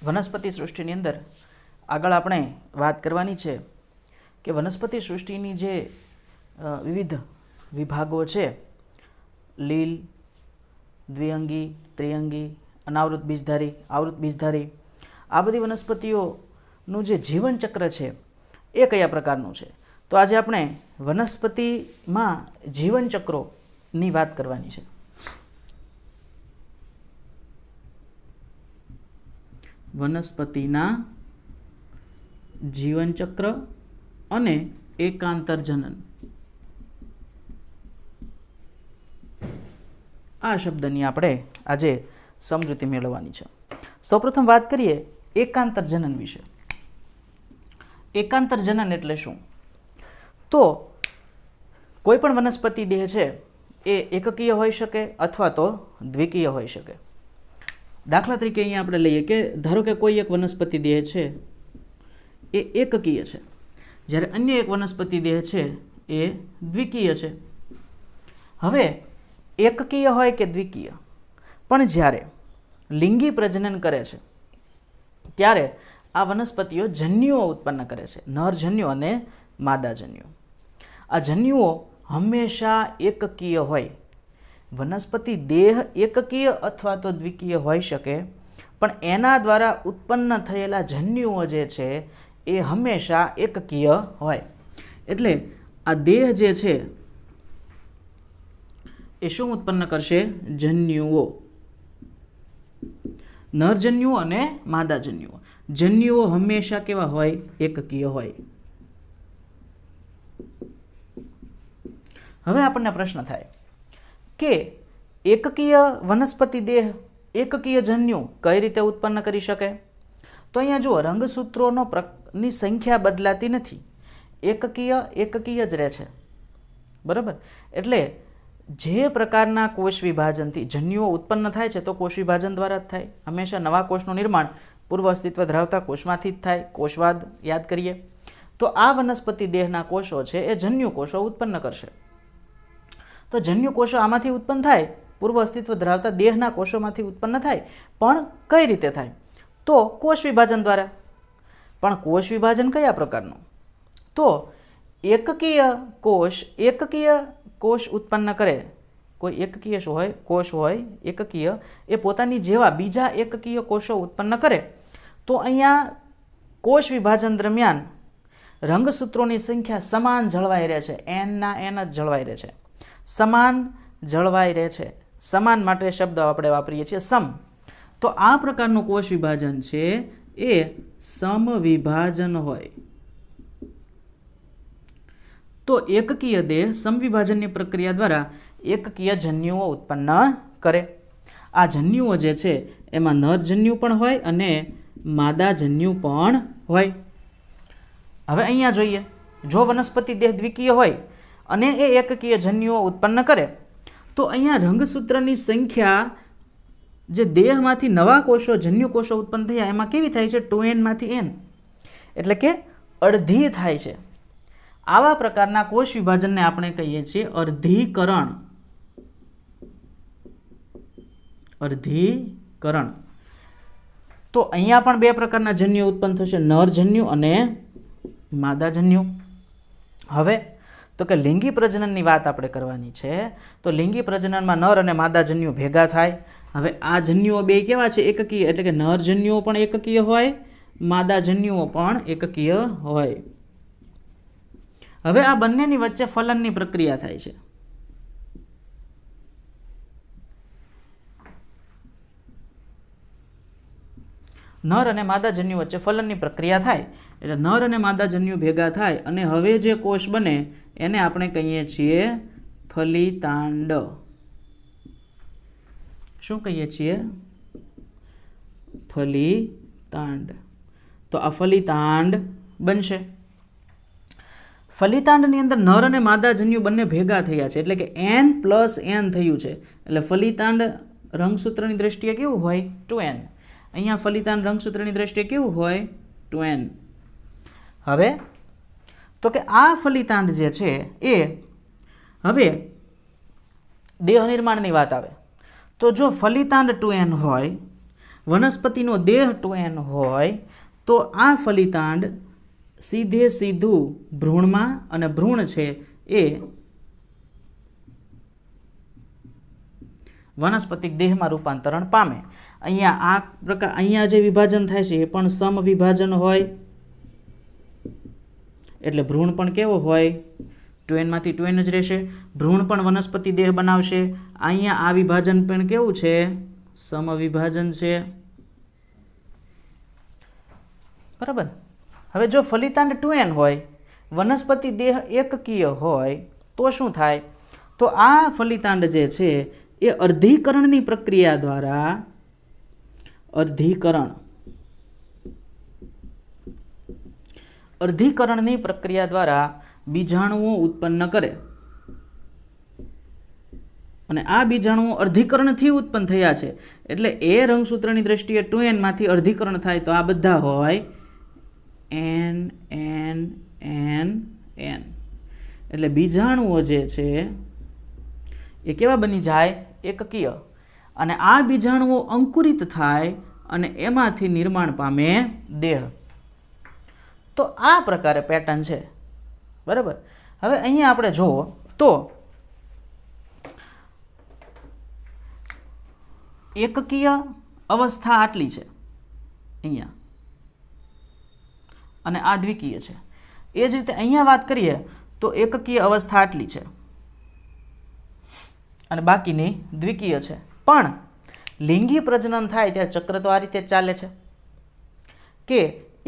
વનસ્પતિ સૃષ્ટિની અંદર આગળ આપણે વાત કરવાની છે કે વનસ્પતિ સૃષ્ટિની જે વિવિધ વિભાગો છે, લીલ, દ્વિઅંગી, ત્રિઅંગી, અનાવૃત બીજધારી, આવૃત બીજધારી, આ બધી વનસ્પતિઓનું જે જીવનચક્ર છે એ કયા પ્રકારનું છે. તો આજે આપણે વનસ્પતિમાં જીવનચક્રોની વાત કરવાની છે. વનસ્પતિના જીવનચક્ર અને એકાંતરજનન, આ શબ્દની આપણે આજે સમજૂતી મેળવવાની છે. સૌપ્રથમ વાત કરીએ એકાંતરજનન વિશે. એકાંતરજનન એટલે શું? તો કોઈ પણ વનસ્પતિ દેહ છે એ એકકીય હોઈ શકે અથવા તો દ્વિકીય હોઈ શકે. દાખલા તરીકે અહીંયા આપણે લઈએ કે ધારો કે કોઈ એક વનસ્પતિ દેહ છે એ એકકીય છે, જ્યારે અન્ય એક વનસ્પતિ દેહ છે એ દ્વિકીય છે. હવે એકકીય હોય કે દ્વિકીય, પણ જ્યારે લિંગી પ્રજનન કરે છે ત્યારે આ વનસ્પતિઓ જન્યુઓ ઉત્પન્ન કરે છે, નરજન્યુ અને માદાજન્યુ. આ જન્યુઓ હંમેશા એકકીય હોય. વનસ્પતિ દેહ એકકીય અથવા તો દ્વિકીય હોઈ શકે, પણ એના દ્વારા ઉત્પન્ન થયેલા જન્યુઓ જે છે એ હંમેશા એકકીય હોય. એટલે આ દેહ જે છે એ શું ઉત્પન્ન કરશે? જન્યુઓ, નરજન્યુઓ અને માદાજન્યુઓ. જન્યુઓ હંમેશા કેવા હોય? એકકીય હોય. હવે આપણને પ્રશ્ન થાય કે એકકીય વનસ્પતિ દેહ એકકીય જન્યુ કઈ રીતે ઉત્પન્ન કરી શકે? તો અહીંયા જુઓ, રંગસૂત્રોની સંખ્યા બદલાતી નથી, એકકીય જ રહે છે, બરાબર? એટલે જે પ્રકારના કોષ વિભાજનથી જન્યુઓ ઉત્પન્ન થાય છે તો કોષ વિભાજન દ્વારા જ થાય. હંમેશા નવા કોષનું નિર્માણ પૂર્વ અસ્તિત્વ ધરાવતા કોષમાંથી જ થાય. કોષવાદ યાદ કરીએ તો આ વનસ્પતિ દેહના કોષો છે એ જન્યુ કોષો ઉત્પન્ન કરશે. તો જન્યુ કોષો આમાંથી ઉત્પન્ન થાય, પૂર્વ અસ્તિત્વ ધરાવતા દેહના કોષોમાંથી ઉત્પન્ન થાય, પણ કઈ રીતે થાય? તો કોષ વિભાજન દ્વારા. પણ કોષ વિભાજન કયા પ્રકારનું? તો એકકીય કોષ ઉત્પન્ન કરે. કોઈ એકકીય શું હોય? કોષ હોય એકકીય, એ પોતાની જેવા બીજા એકકીય કોષો ઉત્પન્ન કરે. તો અહીંયા કોષ વિભાજન દરમિયાન રંગસૂત્રોની સંખ્યા સમાન જળવાઈ રહે છે, એનના એન જ જળવાઈ રહે છે, સમાન જળવાઈ રહે છે. સમાન માટે શબ્દ આપણે વાપરીએ છીએ સમ. તો આ પ્રકારનું કોષ વિભાજન છે એ સમવિભાજન હોય. તો એકકીય દેહ સમવિભાજનની પ્રક્રિયા દ્વારા એકકીય જન્યુઓ ઉત્પન્ન કરે. આ જન્યુઓ જે છે એમાં નરજન્યુ પણ હોય અને માદાજન્યુ પણ હોય. હવે અહીંયા જોઈએ, જો વનસ્પતિ દેહ દ્વિકીય હોય અને એ એકકીય જન્યુઓ ઉત્પન્ન કરે તો અહીંયા રંગસૂત્રની સંખ્યા જે દેહમાંથી નવા કોષો જન્યુ કોષો ઉત્પન્ન થયા એમાં કેવી થાય છે? 2n માંથી n, એટલે કે અડધી થાય છે. આવા પ્રકારના કોષ વિભાજનને આપણે કહીએ છીએ અર્ધીકરણ. અર્ધીકરણ. તો અહીંયા પણ બે પ્રકારના જન્યુ ઉત્પન્ન થશે, નરજન્યુ અને માદાજન્યુ. હવે તો કે લિંગી પ્રજનનની વાત આપણે કરવાની છે. તો લિંગી પ્રજનનમાં નર અને માદાજન્યુ ભેગા થાય. હવે આ જન્યુઓ બે કેવા છે? એકકીય, એટલે કે નરજન્યુઓ પણ એકકીય હોય, માદાજન્યુઓ પણ એકકીય હોય. હવે આ બંનેની વચ્ચે ફલનની પ્રક્રિયા થાય છે. નર અને માદાજન્યુ વચ્ચે ફલનની પ્રક્રિયા થાય એટલે નર અને માદાજન્યુ ભેગા થાય અને હવે જે કોષ બને એને આપણે કહીએ છીએ ફલિતાંડ. શું કહીએ છીએ? ફલિતાંડ. તો આ ફલિતાંડ બનશે. ફલિતાંડની અંદર નર અને માદાજન્યુ બંને ભેગા થયા છે, એટલે કે n+n થયું છે. એટલે ફલિતાંડ રંગસૂત્રની દ્રષ્ટિએ કેવું હોય? 2n. અહીંયા ફલિતાંડ રંગસૂત્રની દ્રષ્ટિએ કેવું હોય? 2n. હવે તો કે આ ફલિતાંડ જે છે એ હવે દેહ નિર્માણની વાત આવે તો જો ફલિતાંડ 2n હોય વનસ્પતિનો દેહ 2n હોય તો આ ફલિતાંડ સીધે સીધું ભ્રૂણમાં અને ભ્રૂણ છે એ વનસ્પતિક દેહમાં રૂપાંતરણ પામે. અહીંયા જે વિભાજન થાય છે એ પણ સમ વિભાજન હોય, એટલે ભ્રૂણ પણ કેવો હોય, 2n માંથી 2n જ રહેશે. ભ્રૂણ પણ વનસ્પતિ દેહ બનાવશે. અહીંયા આ વિભાજન પણ કેવું છે, સમ વિભાજન છે. બરાબર. હવે જો ફલિતાંડ 2n હોય, વનસ્પતિ દેહ એકકીય હોય તો શું થાય, તો આ ફલિતાંડ જે છે એ અર્ધીકરણની પ્રક્રિયા દ્વારા અર્ધીકરણની પ્રક્રિયા દ્વારા બીજાણુઓ ઉત્પન્ન કરે. અને આ બીજાણુઓ અર્ધીકરણથી ઉત્પન્ન થયા છે એટલે એ રંગસૂત્રની દ્રષ્ટિએ 2n માંથી અર્ધીકરણ થાય તો આ બધા હોય n n n n. એટલે બીજાણુઓ જે છે એ કેવા બની જાય, એકકીય. અને આ બીજાણુઓ અંકુરિત થાય અને એમાંથી નિર્માણ પામે દેહ. તો આ પ્રકારે પેટર્ન છે. બરાબર. હવે અહીંયા આપણે જુઓ તો એકકીય અવસ્થા આટલી છે અહીંયા, અને આ દ્વિકીય છે. એ જ રીતે અહીંયા વાત કરીએ તો એકકીય અવસ્થા આટલી છે અને બાકીની દ્વિકીય છે. પણ લિંગી પ્રજનન થાય ત્યારે ચક્ર તો આ રીતે ચાલે છે કે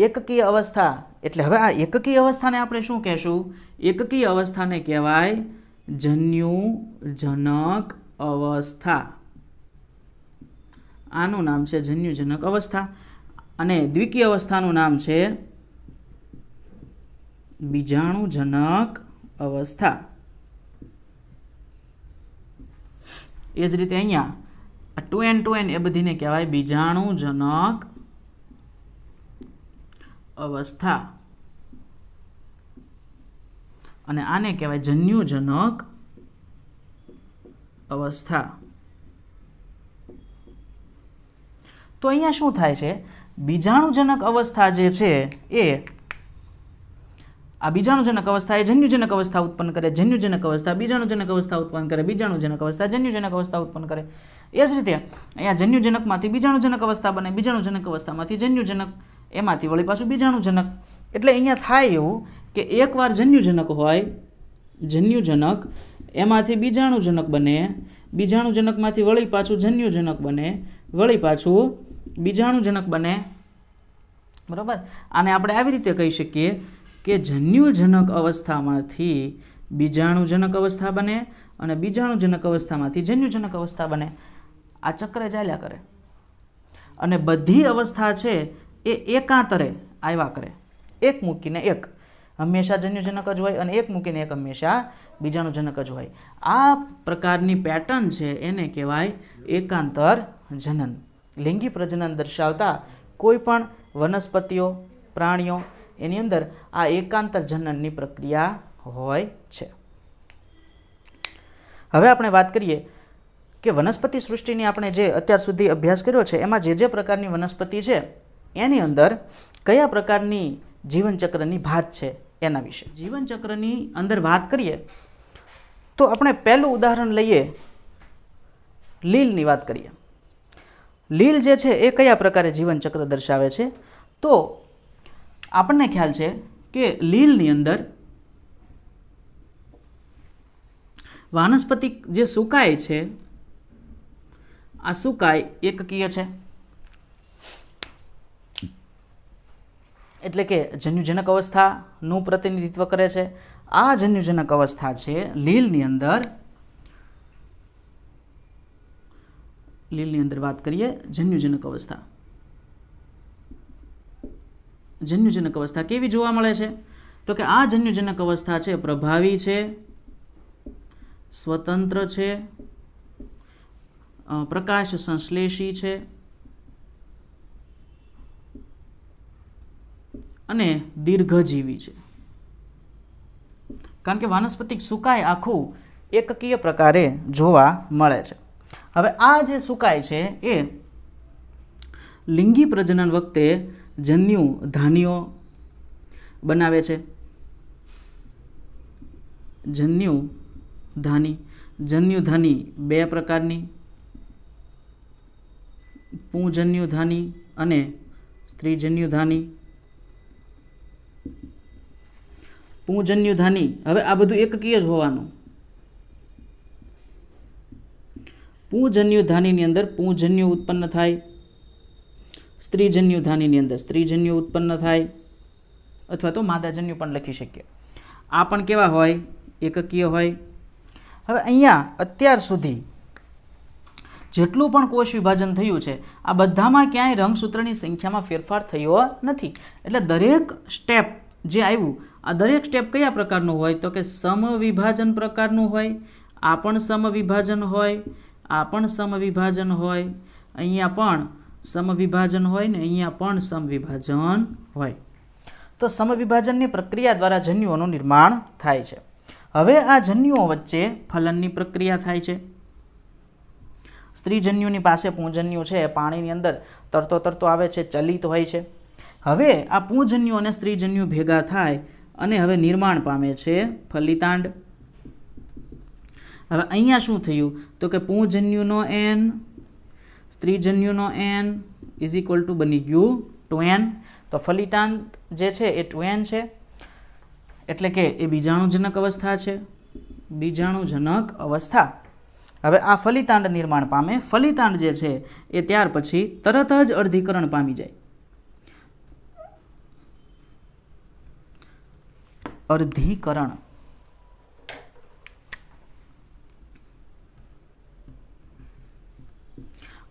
એકકીય અવસ્થા, એટલે હવે આ એકકીય અવસ્થાને આપણે શું કહેશું, એકકીય અવસ્થાને કહેવાય જન્યુજનક અવસ્થા. આનું નામ છે જન્યુજનક અવસ્થા. અને દ્વિકીય અવસ્થાનું નામ છે બીજાણુજનક અવસ્થા. એ જ રીતે અહીંયા 2n 2n એ બધીને કહેવાય બીજાણુજનક અવસ્થા, અને આને કહેવાય જન્યુજનક અવસ્થા. તો અહીંયા શું થાય છે, બીજાણુજનક અવસ્થા જે છે એ આ બીજાણુજનક અવસ્થા એ જન્યુજનક અવસ્થા ઉત્પન્ન કરે, જન્યુજનક અવસ્થા બીજાણુજનક અવસ્થા ઉત્પન્ન કરે, બીજાણુજનક અવસ્થા જન્યુજનક અવસ્થા ઉત્પન્ન કરે. એ જ રીતે અહીંયા જન્યુજનકમાંથી બીજાણુજનક અવસ્થા બને, બીજાણુજનક અવસ્થામાંથી જન્યુજનક, એમાંથી વળી પાછું બીજાણુજનક. એટલે અહીંયા થાય એવું કે એકવાર જન્યુજનક હોય, જન્યુજનક, એમાંથી બીજાણુજનક બને, બીજાણુજનકમાંથી વળી પાછું જન્યુજનક બને, વળી પાછું બીજાણુજનક બને. બરાબર. આને આપણે આવી રીતે કહી શકીએ કે જન્યુજનક અવસ્થામાંથી બીજાણુજનક અવસ્થા બને અને બીજાણુજનક અવસ્થામાંથી જન્યુજનક અવસ્થા બને. આ ચક્ર ચાલ્યા કરે અને બધી અવસ્થા છે એ એકાંતરે આવ્યા કરે, એક મૂકીને એક. હંમેશા જન્યુજનક જ હોય અને એક મૂકીને એક હંમેશા બીજાણુજનક જ હોય. આ પ્રકારની પેટર્ન છે એને કહેવાય એકાંતર જનન. લિંગી પ્રજનન દર્શાવતા કોઈ પણ વનસ્પતિઓ, પ્રાણીઓ, એની અંદર આ એકાંતર જનનની પ્રક્રિયા હોય છે. હવે આપણે વાત કરીએ કે વનસ્પતિ સૃષ્ટિની આપણે જે અત્યાર સુધી અભ્યાસ કર્યો છે એમાં જે પ્રકારની વનસ્પતિ છે એની અંદર કયા પ્રકારની જીવનચક્રની ભાત છે એના વિશે. જીવનચક્રની અંદર વાત કરીએ તો આપણે પહેલું ઉદાહરણ લઈએ, લીલની વાત કરીએ. લીલ જે છે એ કયા પ્રકારે જીવનચક્ર દર્શાવે છે, તો આપણને ખ્યાલ છે કે લીલની અંદર વાનસ્પતિક જે સુકાય છે, આ સુકાય એકકીય છે, એટલે કે જન્યુજનક અવસ્થાનું પ્રતિનિધિત્વ કરે છે. આ જન્યુજનક અવસ્થા છે લીલની અંદર વાત કરીએ જન્યુજનક અવસ્થા. જન્યુજનક અવસ્થા કેવી જોવા મળે છે, તો કે આ જન્યુજનક અવસ્થા છે પ્રભાવી છે, સ્વતંત્ર છે, પ્રકાશ સંશ્લેષી છે અને દીર્ઘજીવી છે. કારણ કે વાનસ્પતિક સુકાય આખું એકકીય પ્રકારે જોવા મળે છે. હવે આ જે સુકાય છે એ લિંગી પ્રજનન વખતે જન્યુ ધાનીઓ બનાવે છે. જન્યુધાની બે પ્રકારની, પુંજન્યુધાની અને સ્ત્રીજન્યુધાની. પુંજન્યુધાની, હવે આ બધું એકકીય જ હોવાનું. પુંજન્યુધાનીની અંદર પુંજન્યુ ઉત્પન્ન થાય, સ્ત્રીજન્યુધાનીની અંદર સ્ત્રીજન્યુ ઉત્પન્ન થાય, અથવા તો માદાજન્યુ પણ લખી શકીએ. આ પણ કેવા હોય? એકકીય હોય. હવે અહીંયા અત્યાર સુધી જેટલું પણ કોષ વિભાજન થયું છે આ બધામાં ક્યાંય રંગસૂત્રની સંખ્યામાં ફેરફાર થયો નથી. એટલે દરેક સ્ટેપ જે આવ્યું આ દરેક સ્ટેપ કયા પ્રકારનું હોય? તો કે સમવિભાજન પ્રકારનું હોય. આ પણ સમવિભાજન હોય, આ પણ સમવિભાજન હોય, અહીંયા પણ સમવિભાજન હોય ને અહીંયા પણ સમવિભાજન હોય. તો સમવિભાજનની પ્રક્રિયા દ્વારા જન્યુઓનું નિર્માણ થાય છે. હવે આ જન્યુઓ વચ્ચે ફલનની પ્રક્રિયા થાય છે. સ્ત્રીજન્યુની પાસે પુંજન્યુ છે, પાણીની અંદર તરતો તરતો આવે છે, ચલિત હોય છે. હવે આ પુંજન્યુ અને સ્ત્રીજન્યુ ભેગા થાય અને હવે નિર્માણ પામે છે ફલિતાંડ. હવે અહીંયા શું થયું? તો કે પુંજન્યુનો n સ્ત્રીજન્યુનો n is equal to બની ગયું 2n. તો ફલિતાંડ જે છે એ 2n છે, એટલે કે એ બીજાણુજનક અવસ્થા છે. બીજાણુજનક અવસ્થા. હવે આ ફલિતાંડ નિર્માણ પામે. ફલિતાંડ જે છે એ ત્યાર પછી તરત જ અર્ધીકરણ પામી જાય. અર્ધીકરણ.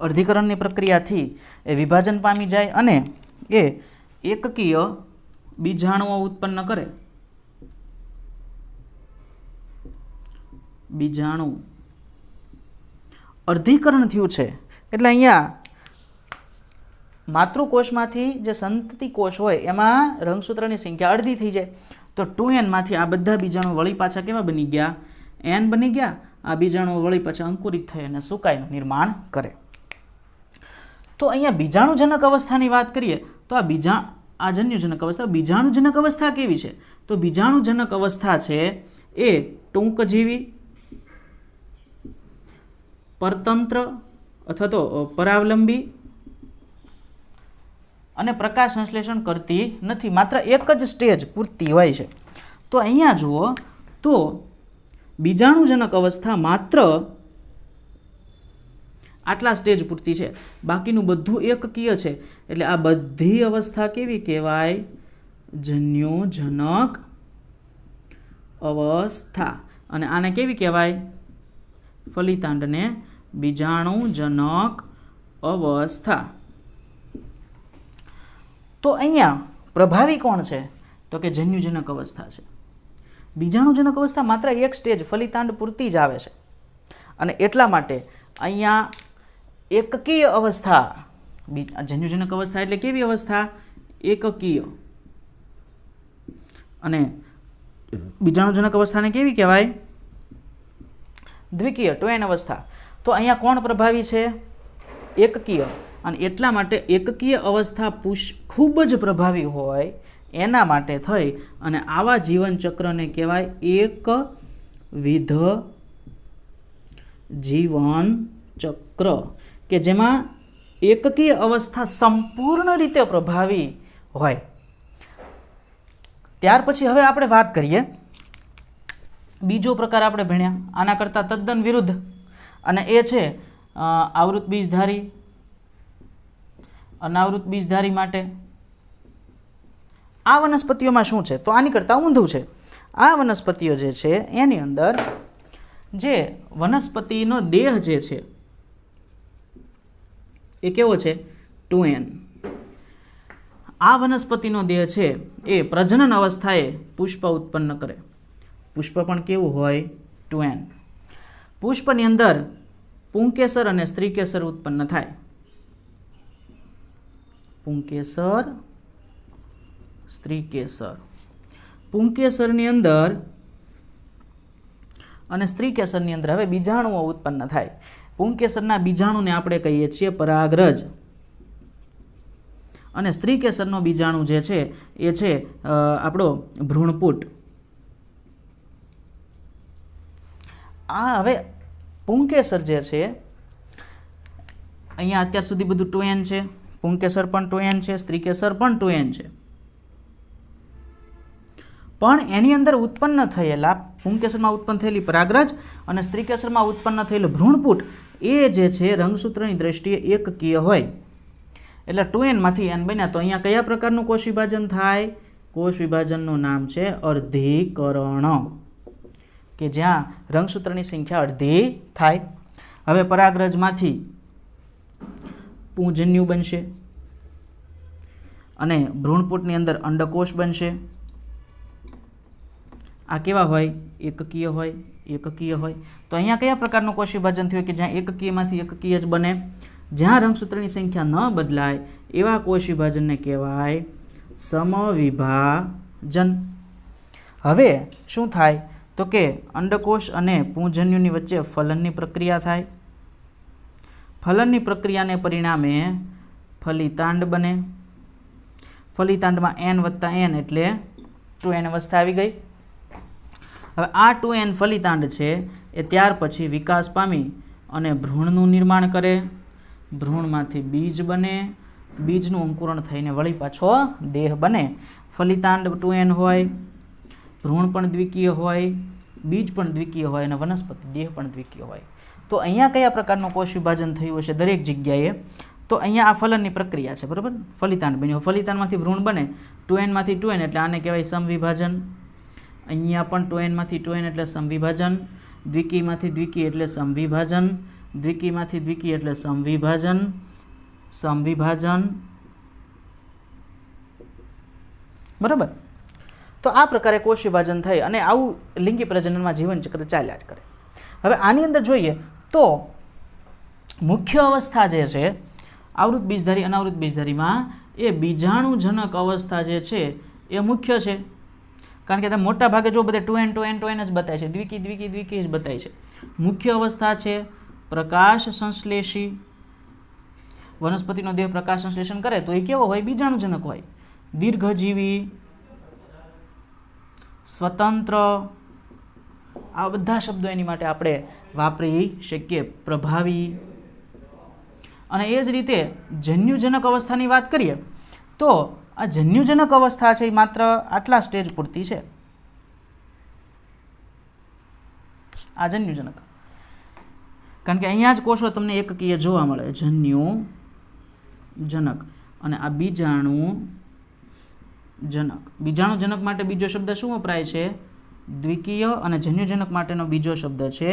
અર્ધીકરણની પ્રક્રિયાથી એ વિભાજન પામી જાય અને એ એકકીય બીજાણુઓ ઉત્પન્ન કરે. બીજાણુ અર્ધીકરણ થયું છે એટલે અહીંયા માતૃકોષમાંથી જે સંતતિ કોષ હોય એમાં રંગસૂત્રની સંખ્યા અડધી થઈ જાય. તો 2n માંથી આ બધા બીજાણુ વળી પાછા કેવા બની ગયા? n બની ગયા. આ બીજાણુ વળી પાછા અંકુરિત થઈ અને સુકાઈનું નિર્માણ કરે. તો અહીંયા બીજાણુજનક અવસ્થાની વાત કરીએ તો આ જન્યુજનક અવસ્થા. બીજાણુજનક અવસ્થા કેવી છે? તો બીજાણુજનક અવસ્થા છે એ ટૂંકજીવી, પરતંત્ર અથવા તો પરાવલંબી અને પ્રકાશ સંશ્લેષણ કરતી નથી. માત્ર એક જ સ્ટેજ પૂરતી હોય છે. તો અહીંયા જુઓ તો બીજાણુજનક અવસ્થા માત્ર આટલા સ્ટેજ પૂરતી છે, બાકીનું બધું એકકીય છે. એટલે આ બધી અવસ્થા કેવી કહેવાય? જન્યુજનક અવસ્થા. અને આને કેવી કહેવાય? ફલિતાંડને બીજાણુજનક અવસ્થા. તો અહીંયા પ્રભાવી કોણ છે? તો કે જન્યુજનક અવસ્થા છે. બીજાણુજનક અવસ્થા માત્ર એક સ્ટેજ ફલિતાંડ પૂરતી જ આવે છે અને એટલા માટે અહીંયા એકકીય અવસ્થા, જન્યુજનક અવસ્થા એટલે કેવી અવસ્થા? એકકીય. અને બીજાણુજનક અવસ્થાને કેવી કહેવાય? દ્વિકીય, 2n અવસ્થા. તો અહીંયા કોણ પ્રભાવી છે? એકકીય. અને એટલા માટે એકકીય અવસ્થા ખૂબ જ પ્રભાવી હોય એના માટે થઈ અને આવા જીવન ચક્રને કહેવાય એકવિધ જીવન ચક્ર, કે જેમાં એકકીય અવસ્થા સંપૂર્ણ રીતે પ્રભાવી હોય. ત્યાર પછી હવે આપણે વાત કરીએ બીજો પ્રકાર આપણે ભણ્યા આના કરતાં તદ્દન વિરુદ્ધ, અને એ છે આવૃત બીજધારી, અનાવૃત બીજધારી માટે. આ વનસ્પતિઓમાં શું છે? તો આની કરતાં ઊંધું છે. આ વનસ્પતિઓ જે છે એની અંદર જે વનસ્પતિનો દેહ જે છે એ કેવો છે? 2n. આ વનસ્પતિનો દેહ છે એ પ્રજનન અવસ્થાએ પુષ્પ ઉત્પન્ન કરે. પુષ્પ પણ કેવું હોય? 2n. પુષ્પની અંદર પુંકેસર અને સ્ત્રીકેસર ઉત્પન્ન થાય. પુંકેસર, સ્ત્રીકેસર. પુંકેસરની અંદર અને સ્ત્રીકેસરની અંદર હવે બીજાણુઓ ઉત્પન્ન થાય. પુંકેસરના બીજાણુને આપણે કહીએ છીએ પરાગરજ. અને સ્ત્રીકેસરનો બીજાણુ જે છે એ છે આપણો ભ્રૂણપુટ. આ હવે પુંકેસર જે છે અહીંયા અત્યાર સુધી બધું 2n છે. પુંકેસર પણ 2n છે, સ્ત્રીકેસર પણ 2n છે. પણ એની અંદર ઉત્પન્ન થયેલા પુંકેસરમાં ઉત્પન્ન થયેલી પરાગરજ અને સ્ત્રીકેસરમાં ઉત્પન્ન થયેલું ભ્રૂણપુટ એ જે છે રંગસૂત્રની દ્રષ્ટિએ એકકીય હોય. એટલે 2n માંથી n બન્યા. તો અહીંયા કયા પ્રકારનું કોષ વિભાજન થાય? કોષ વિભાજનનું નામ છે અર્ધીકરણ, કે જ્યાં રંગસૂત્રની સંખ્યા અડધી થાય. હવે પરાગરજમાંથી પૂંજન્યુ બનશે અને ભ્રૂણપુટની અંદર અંડકોષ બનશે. આ કેવા હોય? એકકીય હોય. એકકીય હોય. તો અહીંયા કયા પ્રકારનું કોષ વિભાજન થયું? કે જ્યાં એકકીયમાંથી એકકીય જ બને. જ્યાં રંગસૂત્રની સંખ્યા ન બદલાય એવા કોષ વિભાજનને કહેવાય સમવિભાજન. હવે શું થાય? તો કે અંડકોષ અને પૂંજન્યુની વચ્ચે ફલનની પ્રક્રિયા થાય. ફલનની પ્રક્રિયાને પરિણામે ફલિતાંડ બને. ફલિતાંડમાં n + n એટલે 2n અવસ્થા આવી ગઈ. હવે આ 2n ફલિતાંડ છે એ ત્યાર પછી વિકાસ પામી અને ભ્રૂણનું નિર્માણ કરે. ભ્રૂણમાંથી બીજ બને. બીજનું અંકુરણ થઈને વળી પાછો દેહ બને. ફલિતાંડ 2n હોય, ભ્રૂણ પણ દ્વિકીય હોય, બીજ પણ દ્વિકીય હોય અને વનસ્પતિ દેહ પણ દ્વિકીય હોય. તો અહીંયા કયા પ્રકારનું કોષ વિભાજન થયું હશે દરેક જગ્યાએ? તો અહીંયા આ ફલનની પ્રક્રિયા છે, બરાબર. ફલિતાંડ બન્યો. ફલિતાંડમાંથી ભ્રૂણ બને. 2n માંથી 2n એટલે આને કહેવાય સમવિભાજન. અહીંયા પણ 2n માંથી 2n એટલે સમવિભાજન. દ્વિકીયમાંથી દ્વિકીય એટલે સમવિભાજન. દ્વિકીયમાંથી દ્વિકીય એટલે સમવિભાજન. સમવિભાજન, બરાબર. તો આ પ્રકારે કોષ વિભાજન થઈ અને આવું લિંગી પ્રજનનમાં જીવનચક્ર ચાલ્યા જ કરે. હવે આની અંદર જોઈએ તો મુખ્ય અવસ્થા જે છે આવૃત બીજધારી અનાવૃત બીજધારીમાં એ બીજાણુજનક અવસ્થા જે છે એ મુખ્ય છે. કારણ કે મોટા ભાગે જો બધે 2n જ બતાય છે. દ્વિકી જ બતાય છે. મુખ્ય અવસ્થા છે પ્રકાશ સંશ્લેષી. વનસ્પતિનો દેહ પ્રકાશ સંશ્લેષણ કરે તો એ કેવો હોય? બીજાણુજનક હોય. દીર્ઘજીવી, સ્વતંત્ર, આ બધા શબ્દો એની માટે આપણે વાપરી શકીએ. પ્રભાવી. અને એ જ રીતે જન્યુજનક અવસ્થાની વાત કરીએ તો આ જન્યુજનક અવસ્થા છે એ માત્ર આટલા સ્ટેજ પૂરતી છે. આ જન્યુજનક, કારણ કે અહીંયા જ કોષો તમને એકકીય જોવા મળે. જન્યુજનક અને આ બીજાણુજનક. બીજાણુજનક માટે બીજો શબ્દ શું વપરાય છે? દ્વિકીય. અને જન્યુજનક માટેનો બીજો શબ્દ છે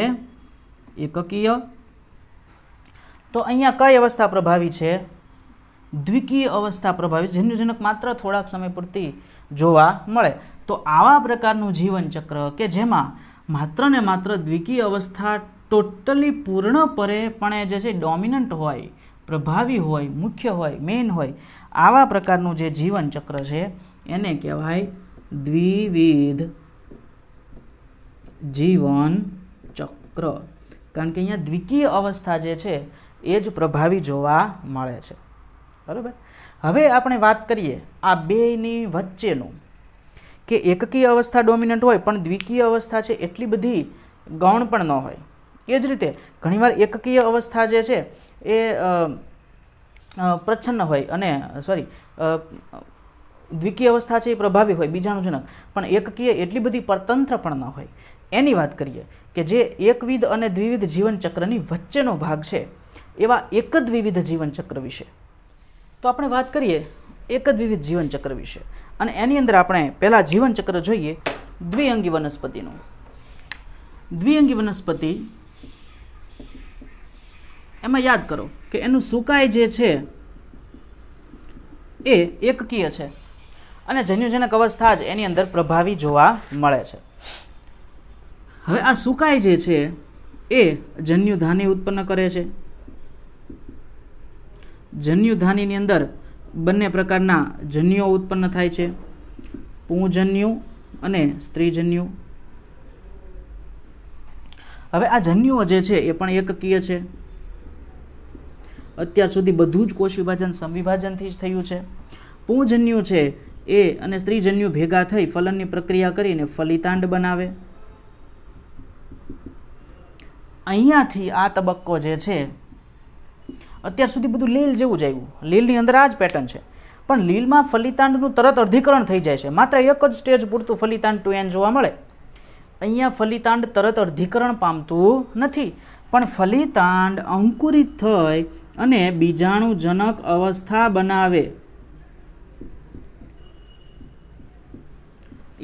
એકકીય. તો અહીંયા કઈ અવસ્થા પ્રભાવી છે? દ્વિકીય અવસ્થા પ્રભાવી. જન્યુજનક માત્ર થોડાક સમય પૂરતી જોવા મળે. તો આવા પ્રકારનું જીવનચક્ર કે જેમાં માત્ર ને માત્ર દ્વિકીય અવસ્થા ટોટલી પૂર્ણપણે જે છે ડોમિનન્ટ હોય, પ્રભાવી હોય, મુખ્ય હોય, મેઇન હોય, આવા પ્રકારનું જે જીવનચક્ર છે એને કહેવાય દ્વિવિધ જીવનચક્ર. કારણ કે અહીંયા દ્વિકીય અવસ્થા જે છે એ જ પ્રભાવી જોવા મળે છે, બરાબર. હવે આપણે વાત કરીએ આ બેની વચ્ચેનું, કે એકકીય અવસ્થા ડોમિનન્ટ હોય પણ દ્વિકીય અવસ્થા છે એટલી બધી ગૌણ પણ ન હોય. એ જ રીતે ઘણીવાર એકકીય અવસ્થા જે છે એ પ્રચ્છન્ન હોય અને દ્વિકીય અવસ્થા છે એ પ્રભાવી હોય, બીજાણુજનક, પણ એકકીય એટલી બધી પરતંત્ર પણ ન હોય. એની વાત કરીએ કે જે એકવિધ અને દ્વિવિધ જીવનચક્રની વચ્ચેનો ભાગ છે એવા એકદ્વિવિધ જીવનચક્ર વિશે. તો આપણે વાત કરીએ એકદ્વિવિધ જીવનચક્ર વિશે અને એની અંદર આપણે પહેલાં જીવનચક્ર જોઈએ દ્વિઅંગી વનસ્પતિનું. દ્વિઅંગી વનસ્પતિ એમાં યાદ કરો કે એનું સુકાય જે છે એ એકકીય છે અને જન્યુજનક અવસ્થા જ એની અંદર પ્રભાવી જોવા મળે છે. હવે આ સુકાય જે છે એ જન્યુધાની ઉત્પન્ન કરે છે. જન્યુધાનીની અંદર બંને પ્રકારના જન્યુઓ ઉત્પન્ન થાય છે, પુંજન્યુ અને સ્ત્રીજન્યુ. હવે આ જન્યુઓ જે છે એ પણ એકકીય છે. અત્યાર સુધી બધું જ કોષ વિભાજન સમવિભાજનથી જ થયું છે. પુંજન્યુ છે એ અને સ્ત્રીજન્યુ ભેગા થઈ ફલનની પ્રક્રિયા કરીને ફલિતાંડ બનાવે. અહીંયાથી આ તબક્કો જે છે, અત્યાર સુધી બધું લીલ જેવું જ આવ્યું. લીલની અંદર આ જ પેટર્ન છે, પણ લીલમાં ફલિતાંડનું તરત અર્ધીકરણ થઈ જાય છે. માત્ર એક જ સ્ટેજ પૂરતું ફલિતાંડ 2n જોવા મળે. અહીંયા ફલિતાંડ તરત અર્ધીકરણ પામતું નથી, પણ ફલિતાંડ અંકુરિત થઈ અને બીજાણુજનક અવસ્થા બનાવે.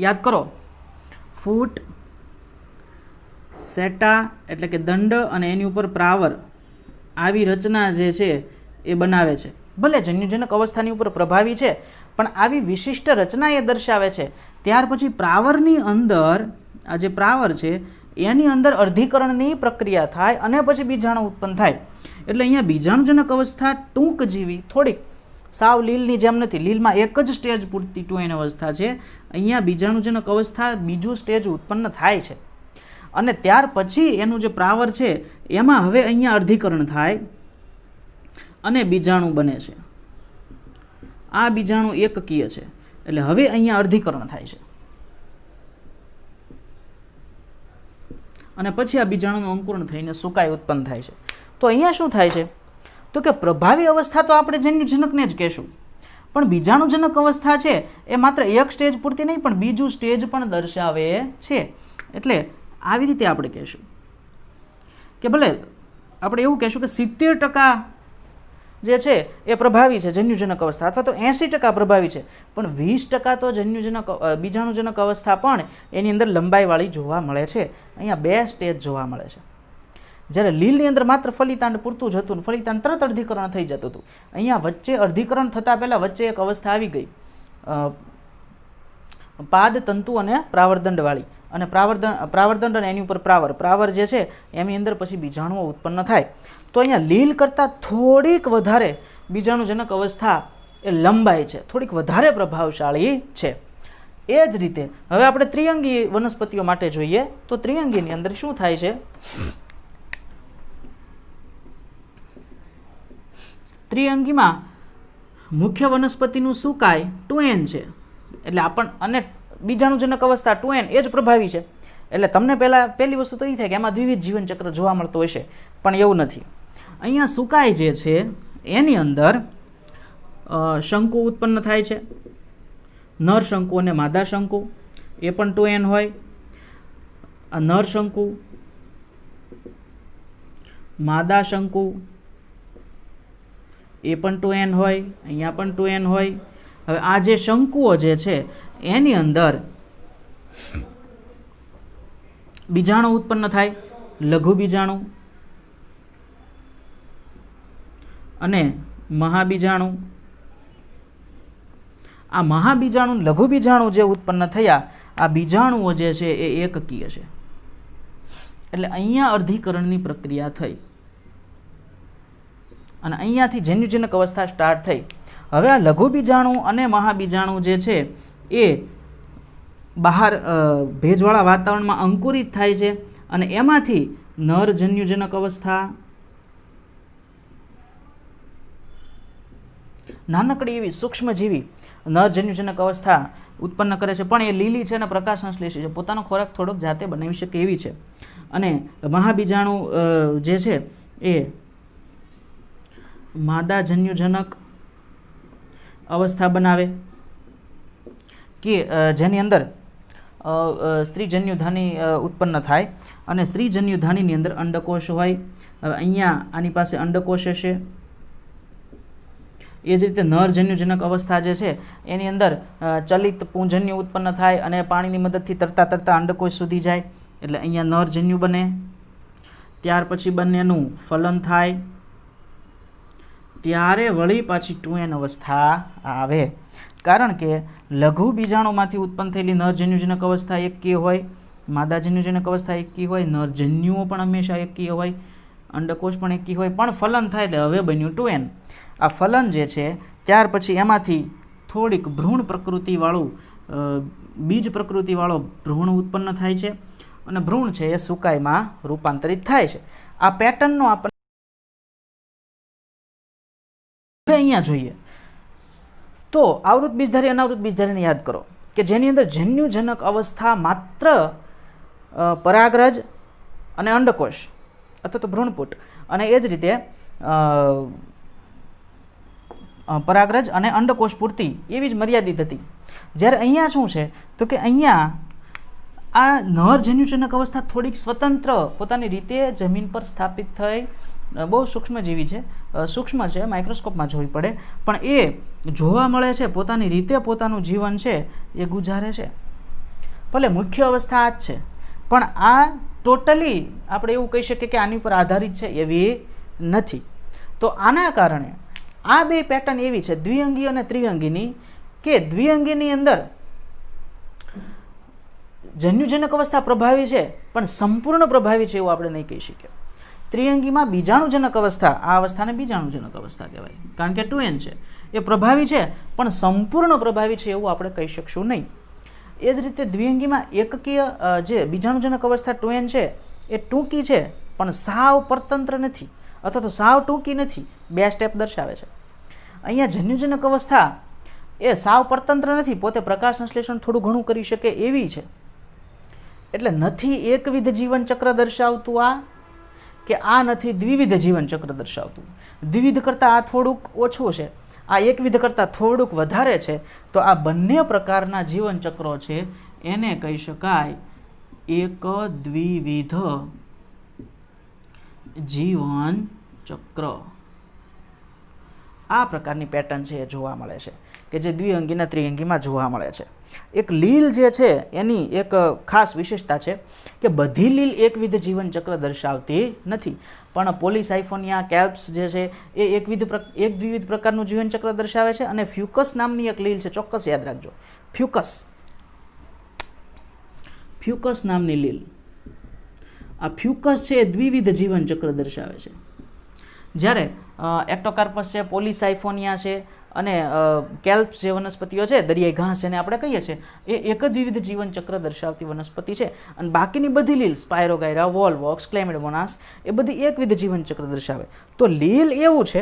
યાદ કરો, ફૂટ, સેટા એટલે કે દંડ અને એની ઉપર પ્રાવર, આવી રચના જે છે એ બનાવે છે. ભલે જન્યુજનક અવસ્થાની ઉપર પ્રભાવી છે, પણ આવી વિશિષ્ટ રચના એ દર્શાવે છે. ત્યાર પછી પ્રાવરની અંદર, આ જે પ્રાવર છે એની અંદર અર્ધીકરણની પ્રક્રિયા થાય અને પછી બીજાણુ ઉત્પન્ન થાય. એટલે અહીંયા બીજાણુજનક અવસ્થા ટૂંકજીવી, થોડીક સાવ લીલની જેમ નથી. લીલમાં એક જ સ્ટેજ પૂરતી 2n અવસ્થા છે. અહીંયા બીજાણુજનક અવસ્થા બીજું સ્ટેજ ઉત્પન્ન થાય છે અને ત્યાર પછી એનું જે પ્રાવર છે એમાં હવે અહીંયા અર્ધીકરણ થાય અને બીજાણુ બને છે. આ બીજાણુ એકકીય છે, એટલે હવે અહીંયા અર્ધીકરણ થાય છે અને પછી આ બીજાણુનું અંકુરણ થઈને સુકાઈ ઉત્પન્ન થાય છે. તો અહીંયા શું થાય છે, તો કે પ્રભાવી અવસ્થા તો આપણે જન્યુજનકને જ કહેશું, પણ બીજાણુજનક અવસ્થા છે એ માત્ર એક સ્ટેજ પૂરતી નહીં પણ બીજું સ્ટેજ પણ દર્શાવે છે. એટલે આવી રીતે આપણે કહેશું કે ભલે આપણે એવું કહેશું કે 70% જે છે એ પ્રભાવી છે જન્યુજનક અવસ્થા, અથવા તો 80% પ્રભાવી છે, પણ 20% તો બીજાણુજનક અવસ્થા પણ એની અંદર લંબાઈવાળી જોવા મળે છે. અહીંયા 2 સ્ટેજ જોવા મળે છે. જ્યારે લીલની અંદર માત્ર ફલિતાંડ પૂરતું જ હતું, ફલિતાંડ તરત અર્ધીકરણ થઈ જતું હતું. અહીંયા વચ્ચે અર્ધીકરણ થતાં પહેલાં વચ્ચે એક અવસ્થા આવી ગઈ, પાદ તંતુ અને પ્રાવરદંડવાળી, અને પ્રાવરદંડ અને એની ઉપર પ્રાવર જે છે એની અંદર પછી બીજાણુઓ ઉત્પન્ન થાય. તો અહીંયા લીલ કરતાં થોડીક વધારે બીજાણુજનક અવસ્થા એ લંબાઈ છે, થોડીક વધારે પ્રભાવશાળી છે. એ જ રીતે હવે આપણે ત્રિઅંગી વનસ્પતિઓ માટે જોઈએ તો ત્રિઅંગીની અંદર શું થાય છે, ત્રિઅંગીમાં મુખ્ય વનસ્પતિનું સુકાય 2n છે, એટલે અને બીજાણુજનક અવસ્થા 2n એ જ પ્રભાવી છે. એટલે તમને પહેલી વસ્તુ તો એ થાય કે એમાં દ્વિવિધ જીવનચક્ર જોવા મળતું હશે, પણ એવું નથી. અહીંયા સુકાય જે છે એની અંદર શંકુ ઉત્પન્ન થાય છે, નર શંકુ અને માદા શંકુ, એ પણ 2n હોય. નર શંકુ, માદા શંકુ, એ પણ 2n હોય, અહીંયા પણ 2n હોય. હવે આ જે શંકુઓ જે છે એની અંદર બીજાણુ ઉત્પન્ન થાય, લઘુ બીજાણુ અને મહાબીજાણુ. આ મહાબીજાણુ, લઘુ બીજાણુ જે ઉત્પન્ન થયા, આ બીજાણુઓ જે છે એ એકકીય છે. એટલે અહીંયા અર્ધીકરણની પ્રક્રિયા થઈ અને અહીંયાથી જન્યુજનક અવસ્થા સ્ટાર્ટ થઈ. હવે આ લઘુ બીજાણુ અને મહાબીજાણુ જે છે એ બહાર ભેજવાળા વાતાવરણમાં અંકુરિત થાય છે અને એમાંથી નર જન્યુજનક અવસ્થા, નાનકડી એવી સૂક્ષ્મજીવી નર જન્યુજનક અવસ્થા ઉત્પન્ન કરે છે, પણ એ લીલી છે અને પ્રકાશ સંશ્લેષી છે, પોતાનો ખોરાક થોડોક જાતે બનાવી શકે એવી છે. અને મહાબીજાણુ જે છે એ માદા જન્યુજનક અવસ્થા બનાવે કે જેની અંદર સ્ત્રીજન્યુધાની ઉત્પન્ન થાય અને સ્ત્રીજન્યુધાનીની અંદર અંડકોષ હોય. હવે અહીંયા આની પાસે અંડકોષ હશે. એ જ રીતે નર જન્યુજનક અવસ્થા જે છે એની અંદર ચલિત પુંજન્યુ ઉત્પન્ન થાય અને પાણીની મદદથી તરતા અંડકોષ સુધી જાય, એટલે અહીંયા નર જન્યુ બને. ત્યાર પછી બંનેનું ફલન થાય, ત્યારે વળી પાછી 2n અવસ્થા આવે. કારણ કે લઘુ બીજાણુમાંથી ઉત્પન્ન થયેલી નર જન્યુજનક અવસ્થા એકકીય હોય, માદા જન્યુજનક અવસ્થા એકકીય હોય, નર જન્યુઓ પણ હંમેશા એકકીય હોય, અંડકોષ પણ એકકીય હોય, પણ ફલન થાય એટલે હવે બન્યું 2n. આ ફલન જે છે ત્યાર પછી એમાંથી થોડીક ભ્રૂણ પ્રકૃતિવાળું, બીજ પ્રકૃતિવાળો ભ્રૂણ ઉત્પન્ન થાય છે અને ભ્રૂણ છે એ સુકાઈમાં રૂપાંતરિત થાય છે. આ પેટર્નનો આપણે અહીંયા જોઈએ તો આવૃત બીજધારી અનાવૃત બીજધારીને યાદ કરો કે જેની અંદર જન્યુજનક અવસ્થા માત્ર પરાગરજ અને અંડકોષ અથવા તો ભ્રૂણપુટ અને એ જ રીતે પરાગરજ અને અંડકોષ પૂરતી એવી જ મર્યાદિત હતી. જ્યારે અહીંયા શું છે તો કે અહીંયા આ નર જન્યુજનક અવસ્થા થોડીક સ્વતંત્ર પોતાની રીતે જમીન પર સ્થાપિત થઈ, બહુ સૂક્ષ્મજીવી છે, સૂક્ષ્મ છે, માઇક્રોસ્કોપમાં જોવી પડે, પણ એ જોવા મળે છે, પોતાની રીતે પોતાનું જીવન છે એ ગુજારે છે. ભલે મુખ્ય અવસ્થા આ જ છે, પણ આ ટોટલી આપણે એવું કહી શકીએ કે આની ઉપર આધારિત છે એવી નથી. તો આના કારણે આ બે પેટર્ન એવી છે દ્વિઅંગી અને ત્રિઅંગીની, કે દ્વિઅંગીની અંદર જન્યુજનક અવસ્થા પ્રભાવી છે પણ સંપૂર્ણ પ્રભાવી છે એવું આપણે નહીં કહી શકીએ. ત્રિઅંગીમાં બીજાણુજનક અવસ્થા, આ અવસ્થાને બીજાણુજનક અવસ્થા કહેવાય કારણ કે 2n છે, એ પ્રભાવી છે પણ સંપૂર્ણ પ્રભાવી છે એવું આપણે કહી શકશું નહીં. એ જ રીતે દ્વિઅંગીમાં એકકીય જે બીજાણુજનક અવસ્થા 2n છે એ ટૂંકી છે પણ સાવ પરતંત્ર નથી અથવા તો સાવ ટૂંકી નથી, 2 સ્ટેપ દર્શાવે છે. અહીંયા જન્યુજનક અવસ્થા એ સાવ પરતંત્ર નથી, પોતે પ્રકાશ સંશ્લેષણ થોડું ઘણું કરી શકે એવી છે. એટલે નથી એકવિધ જીવનચક્ર દર્શાવતું આ, કે આ નથી દ્વિવિધ જીવનચક્ર દર્શાવતું. દ્વિવિધ કરતાં આ થોડુંક ઓછું છે, આ એકવિધ કરતાં થોડુંક વધારે છે. તો આ બંને પ્રકારના જીવનચક્રો છે એને કહી શકાય એક દ્વિવિધ જીવનચક્ર. આ પ્રકારની પેટર્ન છે એ જોવા મળે છે કે જે દ્વિઅંગીના ત્રિઅંગીમાં જોવા મળે છે. એક લીલ જે છે એની એક ખાસ વિશેષતા છે કે બધી લીલ એકવિધ જીવનચક્ર દર્શાવતી નથી, પણ પોલિસાયફોનિયા કેલ્પ્સ જે છે એ એક દ્વિવિધ પ્રકારનું જીવનચક્ર દર્શાવે છે. અને ફ્યુકસ નામની એક લીલ છે, ચોક્કસ યાદ રાખજો, ફ્યુકસ નામની લીલ, આ ફ્યુકસ છે એ દ્વિવિધ જીવનચક્ર દર્શાવે છે. જ્યારે એક્ટોકાર્પસ છે, પોલિસાયફોનિયા છે અને કેલ્પ્સ જે વનસ્પતિઓ છે, દરિયાઈ ઘાસ જેને આપણે કહીએ છીએ, એ એક જ વિવિધ જીવનચક્ર દર્શાવતી વનસ્પતિ છે. અને બાકીની બધી લીલ સ્પાયરોગાયરા, વોલવોક્સ, ક્લેમિડોમોનાસ એ બધી એકવિધ જીવનચક્ર દર્શાવે. તો લીલ એવું છે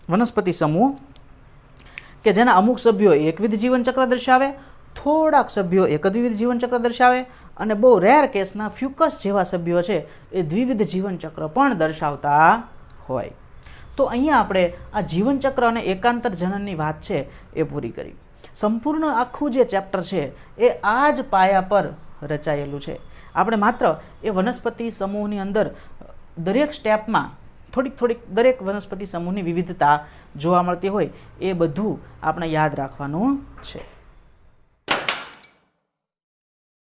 વનસ્પતિ સમૂહ કે જેના અમુક સભ્યો એકવિધ જીવનચક્ર દર્શાવે, થોડાક સભ્યો એકદ્વિવિધ જીવનચક્ર દર્શાવે અને બહુ રેર કેસના ફ્યુકસ જેવા સભ્યો છે એ દ્વિવિધ જીવનચક્ર પણ દર્શાવતા હોય. તો અહીંયા આપણે આ જીવનચક્ર અને એકાંતર જનનની વાત છે એ પૂરી કરી. સંપૂર્ણ આખું જે ચેપ્ટર છે એ આ જ પાયા પર રચાયેલું છે. આપણે માત્ર એ વનસ્પતિ સમૂહની અંદર દરેક સ્ટેપમાં થોડીક દરેક વનસ્પતિ સમૂહની વિવિધતા જોવા મળતી હોય એ બધું આપણે યાદ રાખવાનું છે.